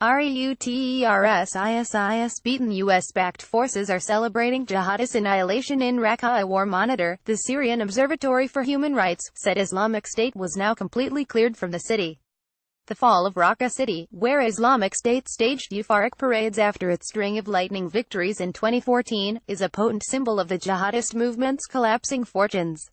REUTERSISIS beaten US-backed forces are celebrating jihadis annihilation in RaqqaA. A war monitor, the Syrian Observatory for Human Rights, said Islamic State was now completely cleared from the city. The fall of Raqqa city, where Islamic State staged euphoric parades after its string of lightning victories in 2014, is a potent symbol of the jihadist movement's collapsing fortunes.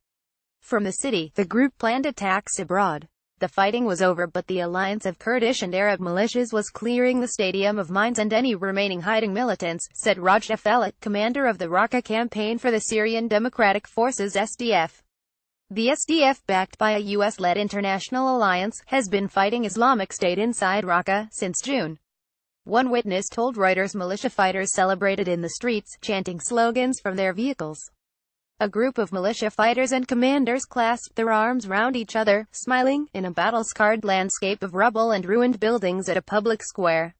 From the city, the group planned attacks abroad. The fighting was over, but the alliance of Kurdish and Arab militias was clearing the stadium of mines and any remaining hiding militants, said RaqqaA, commander of the RaqqaA campaign for the Syrian Democratic Forces (SDF). The SDF, backed by a US-led international alliance, has been fighting Islamic State inside Raqqa since June. One witness told Reuters militia fighters celebrated in the streets, chanting slogans from their vehicles. A group of militia fighters and commanders clasped their arms round each other, smiling, in a battle-scarred landscape of rubble and ruined buildings at a public square.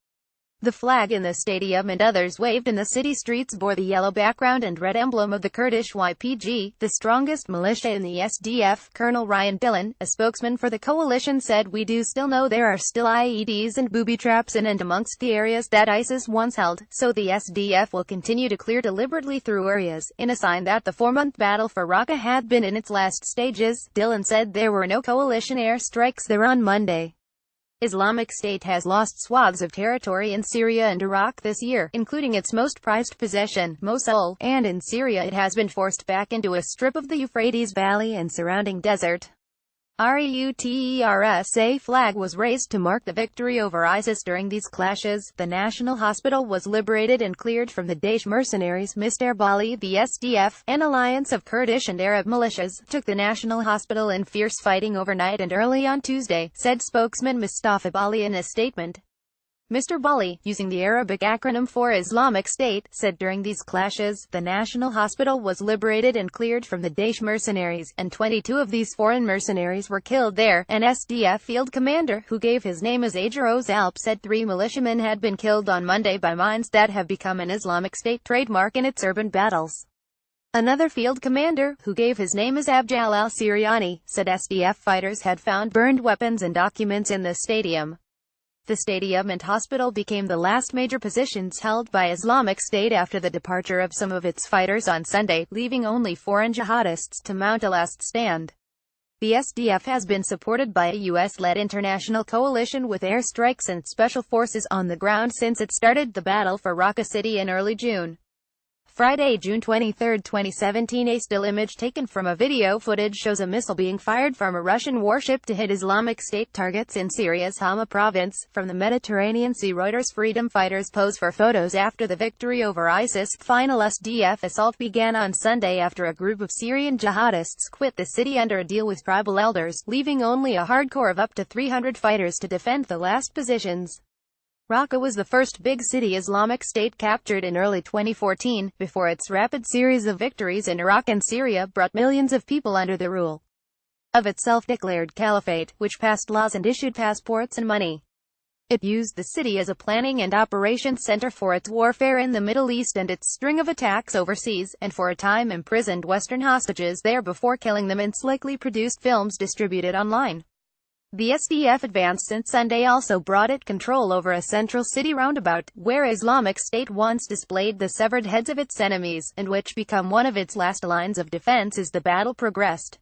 The flag in the stadium and others waved in the city streets bore the yellow background and red emblem of the Kurdish YPG, the strongest militia in the SDF. Colonel Ryan Dillon, a spokesman for the coalition, said, "We do still know there are still IEDs and booby traps in and amongst the areas that ISIS once held, so the SDF will continue to clear deliberately through areas, in a sign that the 4-month battle for Raqqa had been in its last stages." Dillon said there were no coalition airstrikes there on Monday. Islamic State has lost swaths of territory in Syria and Iraq this year, including its most prized possession, Mosul, and in Syria it has been forced back into a strip of the Euphrates Valley and surrounding desert. REUTERSISIS flag was raised to mark the victory over ISIS during these clashes. The national hospital was liberated and cleared from the Daesh mercenaries. Mr. Bali, the SDF, an alliance of Kurdish and Arab militias, took the national hospital in fierce fighting overnight and early on Tuesday, said spokesman Mustafa Bali in a statement. Mr. Bali, using the Arabic acronym for Islamic State, said during these clashes, the national hospital was liberated and cleared from the Daesh mercenaries, and 22 of these foreign mercenaries were killed there. An SDF field commander, who gave his name as Ajros Alp, said 3 militiamen had been killed on Monday by mines that have become an Islamic State trademark in its urban battles. Another field commander, who gave his name as Abjal al-Syriani, said SDF fighters had found burned weapons and documents in the stadium. The stadium and hospital became the last major positions held by Islamic State after the departure of some of its fighters on Sunday, leaving only foreign jihadists to mount a last stand. The SDF has been supported by a US-led international coalition with airstrikes and special forces on the ground since it started the battle for Raqqa City in early June. Friday, June 23, 2017, a still image taken from a video footage shows a missile being fired from a Russian warship to hit Islamic State targets in Syria's Hama province. From the Mediterranean Sea, Reuters freedom fighters pose for photos after the victory over ISIS. Final SDF assault began on Sunday after a group of Syrian jihadists quit the city under a deal with tribal elders, leaving only a hardcore of up to 300 fighters to defend the last positions. Raqqa was the first big city Islamic State captured in early 2014, before its rapid series of victories in Iraq and Syria brought millions of people under the rule of its self-declared caliphate, which passed laws and issued passports and money. It used the city as a planning and operations center for its warfare in the Middle East and its string of attacks overseas, and for a time imprisoned Western hostages there before killing them in slickly produced films distributed online. The SDF advance since Sunday also brought it control over a central city roundabout, where Islamic State once displayed the severed heads of its enemies, and which become one of its last lines of defense as the battle progressed.